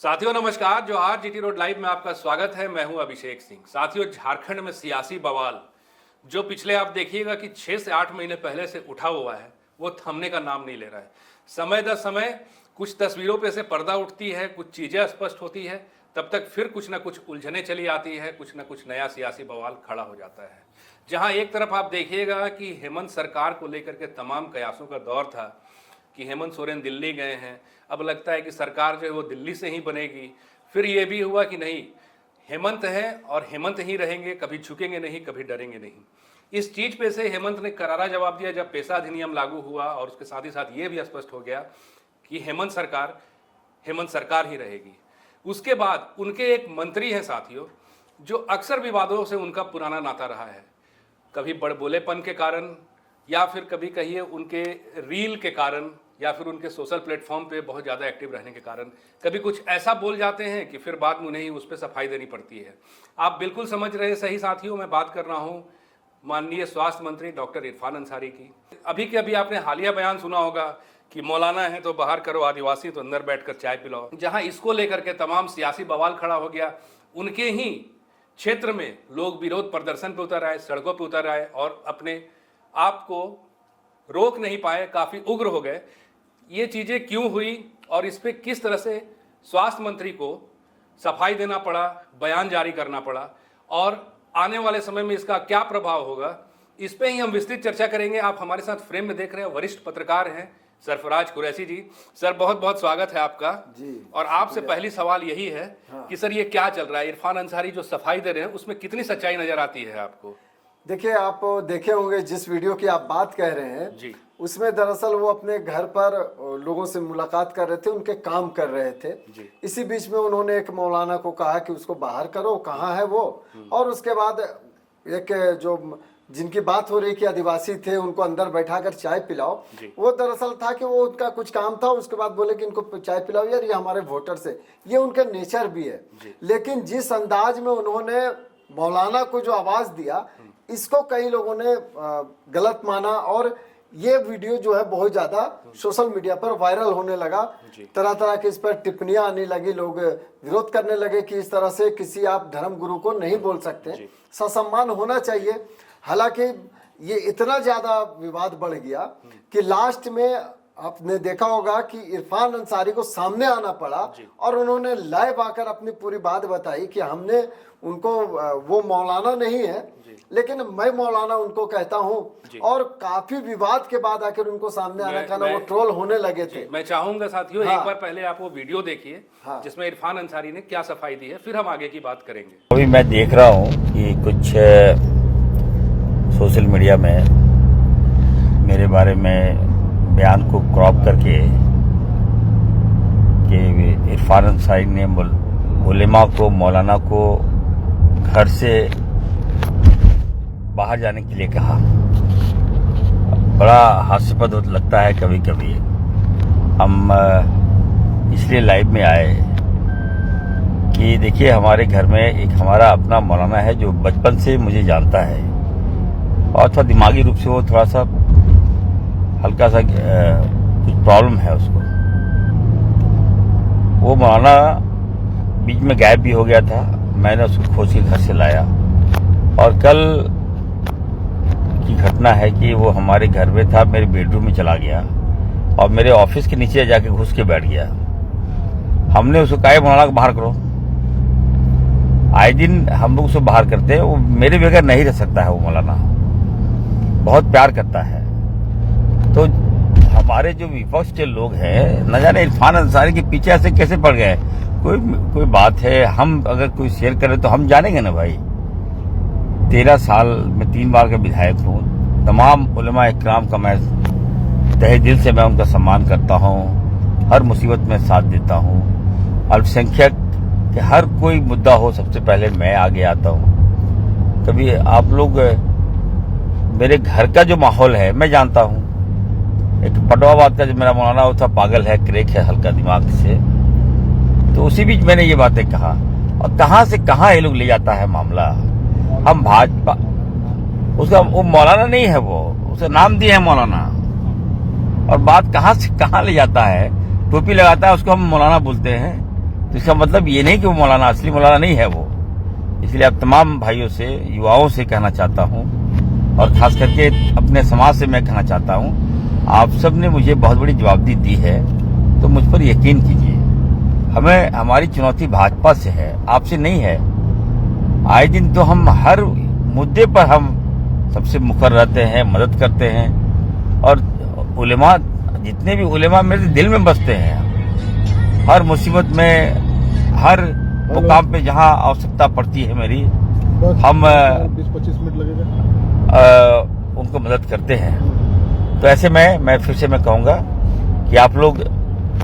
साथियों नमस्कार। जोहार। जीटी रोड लाइव में आपका स्वागत है। मैं हूं अभिषेक सिंह। साथियों, झारखंड में सियासी बवाल जो पिछले आप देखिएगा कि 6 से 8 महीने पहले से उठा हुआ है, वो थमने का नाम नहीं ले रहा है। समय दर समय कुछ तस्वीरों पे से पर्दा उठती है, कुछ चीजें स्पष्ट होती है, तब तक फिर कुछ ना कुछ उलझने चली आती है, कुछ ना कुछ नया सियासी बवाल खड़ा हो जाता है। जहां एक तरफ आप देखिएगा कि हेमंत सरकार को लेकर के तमाम कयासों का दौर था कि हेमंत सोरेन दिल्ली गए हैं, अब लगता है कि सरकार जो है वो दिल्ली से ही बनेगी। फिर ये भी हुआ कि नहीं, हेमंत है और हेमंत ही रहेंगे, कभी झुकेंगे नहीं, कभी डरेंगे नहीं। इस चीज पे से हेमंत ने करारा जवाब दिया जब पेशा अधिनियम लागू हुआ, और उसके साथ ही साथ ये भी स्पष्ट हो गया कि हेमंत सरकार ही रहेगी। उसके बाद उनके एक मंत्री हैं साथियों, जो अक्सर विवादों से उनका पुराना नाता रहा है, कभी बड़बोलेपन के कारण, या फिर कभी कहिए उनके रील के कारण, या फिर उनके सोशल प्लेटफॉर्म पे बहुत ज़्यादा एक्टिव रहने के कारण कभी कुछ ऐसा बोल जाते हैं कि फिर बाद में उन्हें उस पर सफाई देनी पड़ती है। आप बिल्कुल समझ रहे हैं सही साथियों, मैं बात कर रहा हूँ माननीय स्वास्थ्य मंत्री डॉक्टर इरफान अंसारी की। अभी के अभी आपने हालिया बयान सुना होगा कि मौलाना है तो बाहर करो, आदिवासी तो अंदर बैठकर चाय पिलाओ। जहाँ इसको लेकर के तमाम सियासी बवाल खड़ा हो गया, उनके ही क्षेत्र में लोग विरोध प्रदर्शन पे उतर आए, सड़कों पे उतर आए और अपने आप को रोक नहीं पाए, काफ़ी उग्र हो गए। ये चीज़ें क्यों हुई और इस पर किस तरह से स्वास्थ्य मंत्री को सफाई देना पड़ा, बयान जारी करना पड़ा, और आने वाले समय में इसका क्या प्रभाव होगा, इस पे ही हम विस्तृत चर्चा करेंगे। आप हमारे साथ फ्रेम में देख रहे हैं वरिष्ठ पत्रकार हैं सरफराज कुरैशी जी। सर बहुत बहुत स्वागत है आपका जी। और आपसे पहली सवाल यही है कि सर ये क्या चल रहा है, इरफान अंसारी जो सफाई दे रहे हैं उसमें कितनी सच्चाई नजर आती है आपको? देखिए, आप देखे होंगे जिस वीडियो की आप बात कह रहे हैं जी, उसमें दरअसल वो अपने घर पर लोगों से मुलाकात कर रहे थे, उनके काम कर रहे थे जी। इसी बीच में उन्होंने एक मौलाना को कहा कि उसको बाहर करो, कहाँ है वो, और उसके बाद एक जो जिनकी बात हो रही कि आदिवासी थे उनको अंदर बैठाकर चाय पिलाओ, वो दरअसल था कि वो उनका कुछ काम था। उसके बाद बोले कि इनको चाय पिलाओ, यार ये हमारे वोटर से, ये उनका नेचर भी है। लेकिन जिस अंदाज में उन्होंने मौलाना को जो आवाज दिया, इसको कई लोगों ने गलत माना और ये वीडियो जो है बहुत ज्यादा सोशल मीडिया पर वायरल होने लगा। तरह तरह के इस पर टिप्पणियां आने लगी, लोग विरोध करने लगे कि इस तरह से किसी आप धर्म गुरु को नहीं बोल सकते, ससम्मान होना चाहिए। हालांकि ये इतना ज्यादा विवाद बढ़ गया कि लास्ट में आपने देखा होगा कि इरफान अंसारी को सामने आना पड़ा और उन्होंने लाइव आकर अपनी पूरी बात बताई कि हमने उनको, वो मौलाना नहीं है लेकिन मैं मौलाना उनको कहता हूं, और काफी विवाद के बाद आकर उनको सामने आना का वो ट्रोल होने लगे थे। मैं चाहूंगा साथियों एक बार पहले आप वो वीडियो देखिए जिसमें इरफान अंसारी ने क्या सफाई दी है, फिर हम आगे की बात करेंगे। अभी मैं देख रहा हूँ कि कुछ सोशल मीडिया में मेरे बारे में बयान को क्रॉप करके कि इरफान अंसारी ने उलेमा को, मौलाना को घर से बाहर जाने के लिए कहा। बड़ा हास्यास्पद लगता है कभी कभी। हम इसलिए लाइव में आए कि देखिए, हमारे घर में एक हमारा अपना मौलाना है जो बचपन से मुझे जानता है और थोड़ा दिमागी रूप से वो थोड़ा सा हल्का सा कुछ प्रॉब्लम है उसको। वो मौलाना बीच में गायब भी हो गया था, मैंने उसको खोज के घर से लाया, और कल की घटना है कि वो हमारे घर में था, मेरे बेडरूम में चला गया और मेरे ऑफिस के नीचे जाके घुस के बैठ गया। हमने उसको कहा मौलाना को बाहर करो। आए दिन हम लोग उसको बाहर करते हैं, वो मेरे बगैर नहीं रह सकता है। वो मौलाना बहुत प्यार करता है। तो हमारे जो विपक्ष के लोग हैं, न जाने इरफान अंसारी के पीछे ऐसे कैसे पड़ गए। कोई बात है, हम अगर कोई शेयर करें तो हम जानेंगे ना भाई। 13 साल में 3 बार का विधायक हूँ। तमाम उलेमा इकराम का मैं तहे दिल से मैं उनका सम्मान करता हूँ, हर मुसीबत में साथ देता हूँ। अल्पसंख्यक के हर कोई मुद्दा हो, सबसे पहले मैं आगे आता हूँ। कभी आप लोग, मेरे घर का जो माहौल है मैं जानता हूँ। एक पटवाबाद का जो मेरा मौलाना वो था, पागल है, क्रेक है हल्का दिमाग से। तो उसी बीच मैंने ये बातें कहा, और कहाँ से कहाँ ये लोग ले जाता है मामला। हम भाजपा, उसका वो मौलाना नहीं है, वो उसे नाम दिए है मौलाना, और बात कहाँ से कहाँ ले जाता है। टोपी लगाता है उसको हम मौलाना बोलते हैं। तो इसका मतलब ये नहीं कि वो मौलाना असली मौलाना नहीं है वो। इसलिए अब तमाम भाइयों से, युवाओं से कहना चाहता हूँ, और खास करके अपने समाज से मैं कहना चाहता हूँ, आप सब ने मुझे बहुत बड़ी जवाबदेही दी है, तो मुझ पर यकीन कीजिए। हमें, हमारी चुनौती भाजपा से है, आपसे नहीं है। आए दिन तो हम हर मुद्दे पर हम सबसे मुखर रहते हैं, मदद करते हैं, और उलेमा, जितने भी उलेमा मेरे दिल में बसते हैं। हर मुसीबत में, हर मुकाम पे जहाँ आवश्यकता पड़ती है मेरी, हम 20-25 मिनट लगेगा, उनको मदद करते हैं। तो ऐसे में मैं फिर से कहूँगा कि आप लोग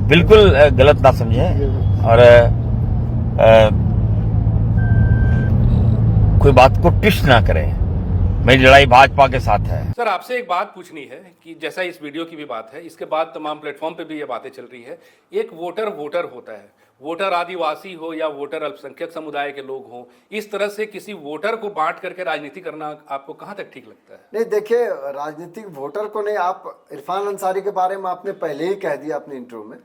बिल्कुल गलत ना समझें, और कोई बात को ट्विस्ट ना करें। मेरी लड़ाई भाजपा के साथ है। सर, आपसे एक बात पूछनी है कि जैसा इस वीडियो की भी बात है, इसके बाद तमाम प्लेटफॉर्म पे भी ये बातें चल रही है। एक वोटर होता है, वोटर आदिवासी हो या वोटर अल्पसंख्यक समुदाय के लोग हों, इस तरह से किसी वोटर को बांट करके राजनीति करना आपको कहां तक ठीक लगता है? नहीं, देखिए, राजनीतिक वोटर को नहीं, आप इरफान अंसारी के बारे में आपने पहले ही कह दिया अपने इंटरव्यू में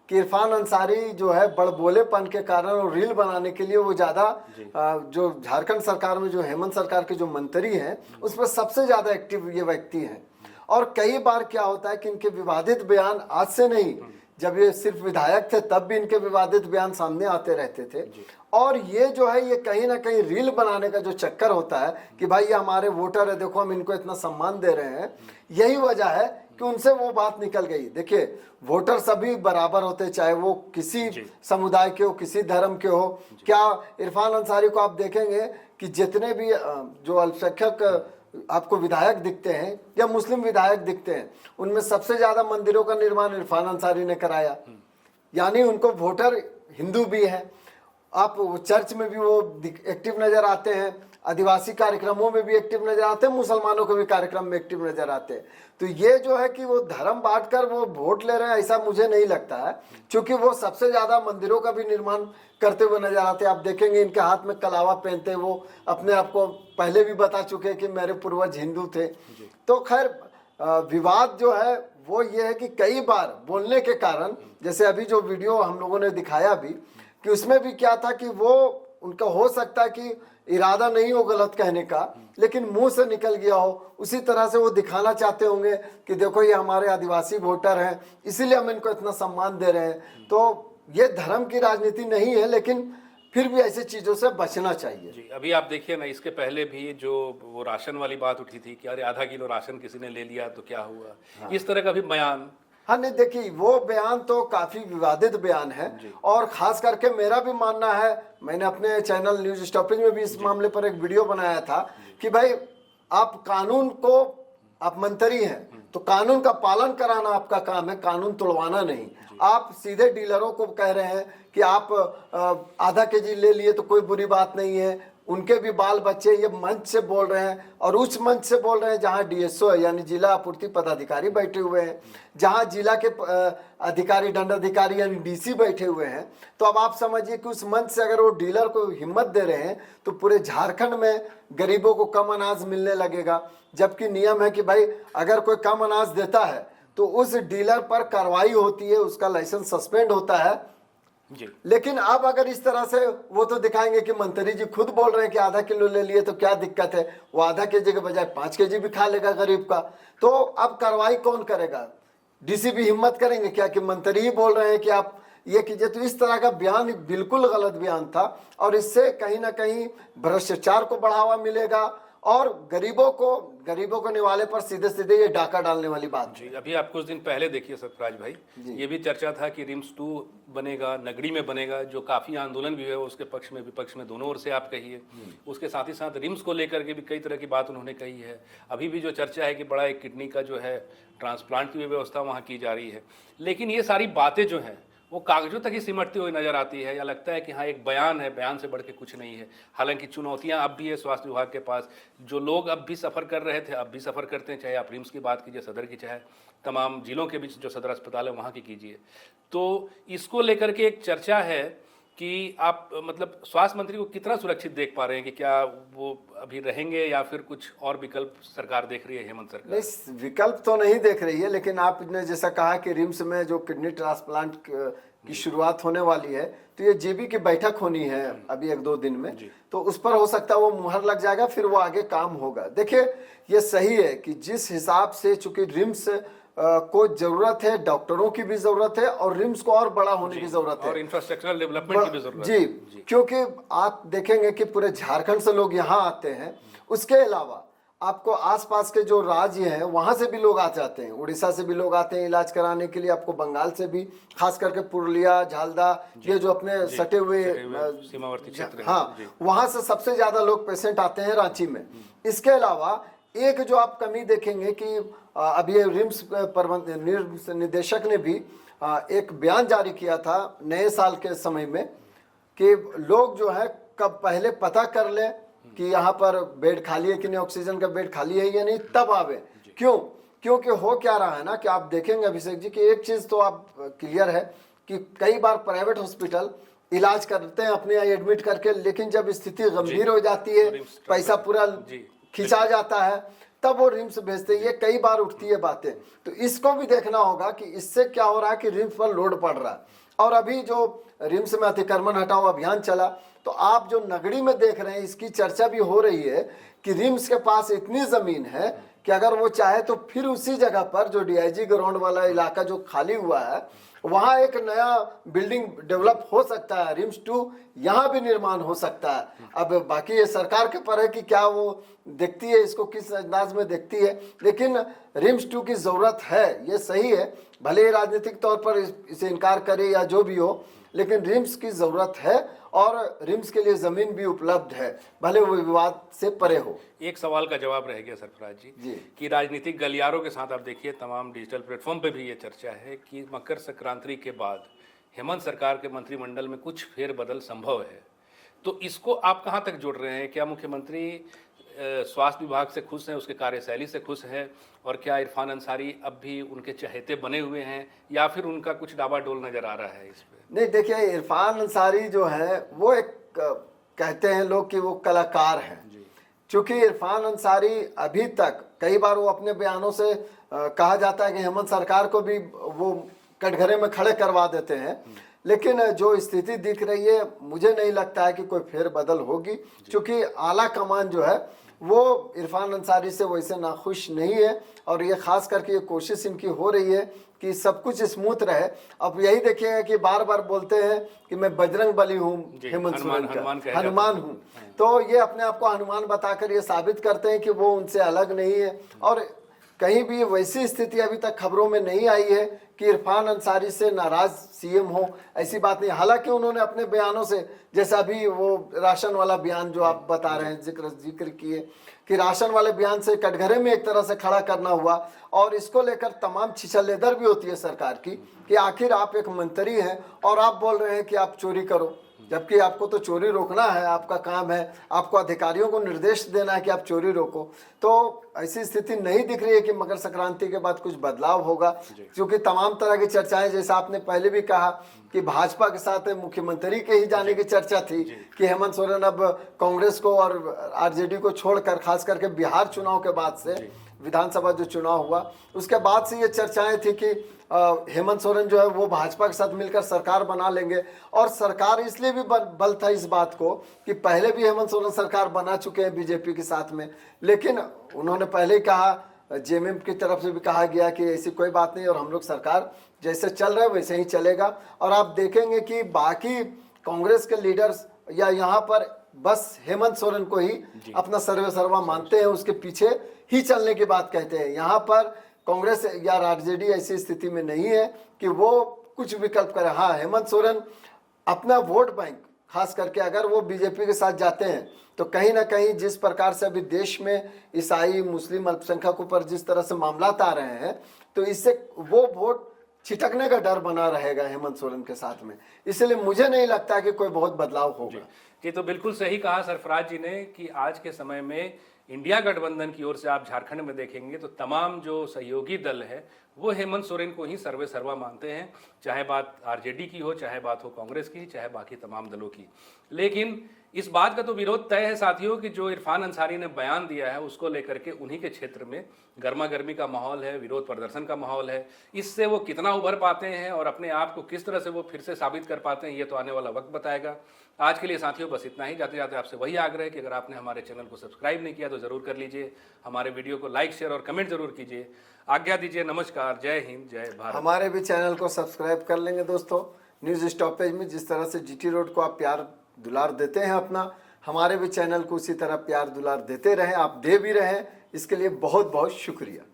कि इरफान अंसारी जो है बड़बोलेपन के कारण और रील बनाने के लिए वो ज्यादा, जो झारखंड सरकार में जो हेमंत सरकार के जो मंत्री हैं उस पर सबसे ज्यादा एक्टिव ये व्यक्ति हैं। और कई बार क्या होता है कि इनके विवादित बयान, आज से नहीं, जब ये सिर्फ विधायक थे तब भी इनके विवादित बयान सामने आते रहते थे। और ये जो है, ये कहीं ना कहीं रील बनाने का जो चक्कर होता है कि भाई ये हमारे वोटर है, देखो हम इनको इतना सम्मान दे रहे हैं, यही वजह है कि उनसे वो बात निकल गई। देखिए, वोटर सभी बराबर होते, चाहे वो किसी समुदाय के हो, किसी धर्म के हो। क्या इरफान अंसारी को आप देखेंगे कि जितने भी जो अल्पसंख्यक आपको विधायक दिखते हैं या मुस्लिम विधायक दिखते हैं, उनमें सबसे ज्यादा मंदिरों का निर्माण इरफान अंसारी ने कराया। यानी उनको वोटर हिंदू भी है। आप चर्च में भी वो एक्टिव नजर आते हैं, आदिवासी कार्यक्रमों में भी एक्टिव नजर आते हैं, मुसलमानों के भी कार्यक्रम में एक्टिव नजर आते हैं। तो ये जो है कि वो धर्म बांटकर वो वोट ले रहे हैं, ऐसा मुझे नहीं लगता है, क्योंकि वो सबसे ज्यादा मंदिरों का भी निर्माण करते हुए नजर आते हैं। आप देखेंगे इनके हाथ में कलावा पहनते, वो अपने आप को पहले भी बता चुके कि मेरे पूर्वज हिंदू थे। तो खैर, विवाद जो है वो ये है कि कई बार बोलने के कारण, जैसे अभी जो वीडियो हम लोगों ने दिखाया भी, कि उसमें भी क्या था कि वो उनका हो सकता है कि इरादा नहीं हो गलत कहने का, लेकिन मुंह से निकल गया हो। उसी तरह से वो दिखाना चाहते होंगे कि देखो ये हमारे आदिवासी वोटर हैं, इसीलिए हम इनको इतना सम्मान दे रहे हैं। तो ये धर्म की राजनीति नहीं है, लेकिन फिर भी ऐसी चीजों से बचना चाहिए। जी, अभी आप देखिए ना, इसके पहले भी जो वो राशन वाली बात उठी थी कि अरे आधा किलो राशन किसी ने ले लिया तो क्या हुआ, इस तरह का भी बयान। हाँ, नहीं, देखिए, वो बयान तो काफी विवादित बयान है। और खास करके मेरा भी मानना है, मैंने अपने चैनल न्यूज स्टॉपेज में भी इस मामले पर एक वीडियो बनाया था कि भाई आप कानून को, आप मंत्री हैं तो कानून का पालन कराना आपका काम है, कानून तोड़वाना नहीं। आप सीधे डीलरों को कह रहे हैं कि आप आधा केजी ले लिए तो कोई बुरी बात नहीं है, उनके भी बाल बच्चे, ये मंच से बोल रहे हैं और उस मंच से बोल रहे हैं जहां डीएसओ है, यानी जिला आपूर्ति पदाधिकारी बैठे हुए हैं, जहां जिला के अधिकारी, दंडाधिकारी यानी डीसी बैठे हुए हैं। तो अब आप समझिए कि उस मंच से अगर वो डीलर को हिम्मत दे रहे हैं तो पूरे झारखंड में गरीबों को कम अनाज मिलने लगेगा। जबकि नियम है कि भाई अगर कोई कम अनाज देता है तो उस डीलर पर कार्रवाई होती है, उसका लाइसेंस सस्पेंड होता है। जी। लेकिन अब अगर इस तरह से वो तो दिखाएंगे कि मंत्री जी खुद बोल रहे हैं कि आधा किलो ले लिए तो क्या दिक्कत है, वो आधा केजी के बजाय 5 केजी भी खा लेगा गरीब का। तो अब कार्रवाई कौन करेगा? डीसी भी हिम्मत करेंगे क्या कि मंत्री ही बोल रहे हैं कि आप ये कीजिए? तो इस तरह का बयान बिल्कुल गलत बयान था और इससे कहीं ना कहीं भ्रष्टाचार को बढ़ावा मिलेगा और गरीबों को निवाले पर सीधे सीधे ये डाका डालने वाली बात। जी, अभी आप कुछ दिन पहले देखिए सरफराज भाई, ये भी चर्चा था कि रिम्स 2 बनेगा, नगरी में बनेगा, जो काफी आंदोलन भी है उसके पक्ष में विपक्ष में दोनों ओर से आप कहिए। उसके साथ ही साथ रिम्स को लेकर के भी कई तरह की बात उन्होंने कही है। अभी भी जो चर्चा है कि बड़ा एक किडनी का जो है ट्रांसप्लांट की व्यवस्था वहाँ की जा रही है। लेकिन ये सारी बातें जो हैं वो कागजों तक ही सिमटती हुई नजर आती है, या लगता है कि हाँ एक बयान है, बयान से बढ़ के कुछ नहीं है। हालांकि चुनौतियां अब भी है स्वास्थ्य विभाग के पास, जो लोग अब भी सफ़र कर रहे थे अब भी सफ़र करते हैं, चाहे आप रिम्स की बात कीजिए, सदर की, चाहे तमाम जिलों के बीच जो सदर अस्पताल है वहाँ की कीजिए। तो इसको लेकर के एक चर्चा है कि आप मतलब स्वास्थ्य मंत्री को कितना सुरक्षित देख पा रहे हैं कि क्या वो अभी रहेंगे या फिर कुछ और विकल्प सरकार देख रही है, हेमंत सरकार? नहीं, विकल्प तो नहीं देख रही है, लेकिन आपने जैसा कहा कि रिम्स में जो किडनी ट्रांसप्लांट की शुरुआत होने वाली है, तो ये जेबी की बैठक होनी है अभी 1-2 दिन में, तो उस पर हो सकता है वो मुहर लग जाएगा, फिर वो आगे काम होगा। देखिए ये सही है कि जिस हिसाब से चूंकि रिम्स को जरूरत है, डॉक्टरों की भी जरूरत है और रिम्स को और बड़ा होने की जरूरत है और इंफ्रास्ट्रक्चरल डेवलपमेंट की भी जरूरत है। जी, क्योंकि आप देखेंगे कि पूरे झारखंड से लोग यहाँ आते हैं, उसके अलावा आपको आसपास के जो राज्य हैं वहां से भी लोग आ जाते हैं, उड़ीसा से भी लोग आते हैं इलाज कराने के लिए, आपको बंगाल से भी, खास करके पुरुलिया, झालदा, ये जो अपने सटे हुए सीमावर्ती क्षेत्र, हाँ, वहां से सबसे ज्यादा लोग पेशेंट आते हैं रांची में। इसके अलावा एक जो आप कमी देखेंगे कि अभी रिम्स निदेशक ने भी एक बयान जारी किया था नए साल के समय में कि लोग जो है कब पहले पता कर ले कि यहाँ पर बेड खाली है कि नहीं, ऑक्सीजन का बेड खाली है या नहीं, तब आवे। क्यों? क्योंकि हो क्या रहा है ना कि आप देखेंगे अभिषेक जी कि एक चीज तो आप क्लियर है कि कई बार प्राइवेट हॉस्पिटल इलाज करते हैं अपने यहाँ एडमिट करके, लेकिन जब स्थिति गंभीर हो जाती है, पैसा पूरा खिंचा जाता है, तब वो रिम्स भेजते हैं। ये कई बार उठती है बातें, तो इसको भी देखना होगा कि इससे क्या हो रहा है कि रिम्स पर लोड पड़ रहा है। और अभी जो रिम्स में अतिक्रमण हटाओ अभियान चला, तो आप जो नगड़ी में देख रहे हैं, इसकी चर्चा भी हो रही है कि रिम्स के पास इतनी जमीन है कि अगर वो चाहे तो फिर उसी जगह पर जो डीआईजी ग्राउंड वाला इलाका जो खाली हुआ है, वहां एक नया बिल्डिंग डेवलप हो सकता है, रिम्स 2 यहाँ भी निर्माण हो सकता है। अब बाकी ये सरकार के पर है कि क्या वो देखती है, इसको किस अंदाज में देखती है, लेकिन रिम्स 2 की जरूरत है, ये सही है। भले ही राजनीतिक तौर पर इसे इनकार करे या जो भी हो, लेकिन रिम्स की जरूरत है और रिम्स के लिए जमीन भी उपलब्ध है, भले वो विवाद से परे हो। एक सवाल का जवाब रह गया सरफराज जी कि राजनीतिक गलियारों के साथ आप देखिए तमाम डिजिटल प्लेटफॉर्म पे भी ये चर्चा है कि मकर संक्रांति के बाद हेमंत सरकार के मंत्रिमंडल में कुछ फेरबदल संभव है, तो इसको आप कहाँ तक जोड़ रहे हैं? क्या मुख्यमंत्री स्वास्थ्य विभाग से खुश हैं, उसके कार्यशैली से खुश हैं, और क्या इरफान अंसारी अब भी उनके चहेते बने हुए हैं, या फिर उनका कुछ डावाडोल नजर आ रहा है इस पे? नहीं, देखिए इरफान अंसारी जो है वो एक कहते हैं लोग कि वो कलाकार हैं। चूंकि इरफान अंसारी अभी तक कई बार वो अपने बयानों से कहा जाता है कि हेमंत सरकार को भी वो कटघरे में खड़े करवा देते हैं, लेकिन जो स्थिति दिख रही है मुझे नहीं लगता है कि कोई फेरबदल होगी, क्योंकि आला कमान जो है वो इरफान अंसारी से वैसे नाखुश नहीं है, और ये खास करके ये कोशिश इनकी हो रही है कि सब कुछ स्मूथ रहे। अब यही देखिएगा कि बार बार बोलते हैं कि मैं बजरंग बली हूँ, हेमंत सोरेन का हनुमान हूँ, तो ये अपने आप को हनुमान बताकर ये साबित करते हैं कि वो उनसे अलग नहीं है। और कहीं भी वैसी स्थिति अभी तक खबरों में नहीं आई है कि इरफान अंसारी से नाराज सीएम हो, ऐसी बात नहीं। हालांकि उन्होंने अपने बयानों से, जैसा अभी वो राशन वाला बयान जो आप बता रहे हैं, जिक्र किए कि राशन वाले बयान से कटघरे में एक तरह से खड़ा करना हुआ, और इसको लेकर तमाम छिछलेदर भी होती है सरकार की कि आखिर आप एक मंत्री हैं और आप बोल रहे हैं कि आप चोरी करो, जबकि आपको तो चोरी रोकना है, आपका काम है, आपको अधिकारियों को निर्देश देना है कि आप चोरी रोको। तो ऐसी स्थिति नहीं दिख रही है कि मकर संक्रांति के बाद कुछ बदलाव होगा, क्योंकि तमाम तरह की चर्चाएं, जैसा आपने पहले भी कहा कि भाजपा के साथ मुख्यमंत्री के ही जाने की चर्चा थी कि हेमंत सोरेन अब कांग्रेस को और आरजेडी को छोड़कर, खास करके बिहार चुनाव के बाद से, विधानसभा जो चुनाव हुआ उसके बाद से ये चर्चाएं थी कि हेमंत सोरेन जो है वो भाजपा के साथ मिलकर सरकार बना लेंगे। और सरकार इसलिए भी बल था इस बात को कि पहले भी हेमंत सोरेन सरकार बना चुके हैं बीजेपी के साथ में, लेकिन उन्होंने पहले ही कहा, जेएमएम की तरफ से भी कहा गया कि ऐसी कोई बात नहीं और हम लोग सरकार जैसे चल रहे वैसे ही चलेगा। और आप देखेंगे कि बाकी कांग्रेस के लीडर्स या यहाँ पर बस हेमंत सोरेन को ही अपना सर्वे सर्वा मानते हैं, उसके पीछे ही चलने की बात कहते हैं। यहाँ पर कांग्रेस या आरजेडी ऐसी स्थिति में नहीं है कि वो कुछ विकल्प करे। हाँ, हेमंत सोरेन अपना वोट बैंक, खास करके अगर वो बीजेपी के साथ जाते हैं तो कहीं ना कहीं जिस प्रकार से अभी देश में ईसाई मुस्लिम अल्पसंख्यकों पर जिस तरह से मामलात आ रहे हैं, तो इससे वो वोट छिटकने का डर बना रहेगा हेमंत सोरेन के साथ में। इसलिए मुझे नहीं लगता कि कोई बहुत बदलाव होगा। जी, तो बिल्कुल सही कहा सरफराज जी ने कि आज के समय में इंडिया गठबंधन की ओर से आप झारखंड में देखेंगे तो तमाम जो सहयोगी दल है वो हेमंत सोरेन को ही सर्वे सर्वा मानते हैं, चाहे बात आरजेडी की हो, चाहे बात हो कांग्रेस की, चाहे बाकी तमाम दलों की। लेकिन इस बात का तो विरोध तय है साथियों कि जो इरफान अंसारी ने बयान दिया है उसको लेकर के उन्हीं के क्षेत्र में गर्मा गर्मी का माहौल है, विरोध प्रदर्शन का माहौल है। इससे वो कितना उभर पाते हैं और अपने आप को किस तरह से वो फिर से साबित कर पाते हैं, ये तो आने वाला वक्त बताएगा। आज के लिए साथियों बस इतना ही। जाते जाते आपसे वही आग्रह है कि अगर आपने हमारे चैनल को सब्सक्राइब नहीं किया तो जरूर कर लीजिए, हमारे वीडियो को लाइक शेयर और कमेंट जरूर कीजिए। आज्ञा दीजिए, नमस्कार, जय हिंद, जय भारत। हमारे भी चैनल को सब्सक्राइब कर लेंगे दोस्तों। न्यूज स्टॉपेज में जिस तरह से जीटी रोड को आप प्यार दुलार देते हैं अपना, हमारे भी चैनल को उसी तरह प्यार दुलार देते रहें, आप दे भी रहें, इसके लिए बहुत बहुत शुक्रिया।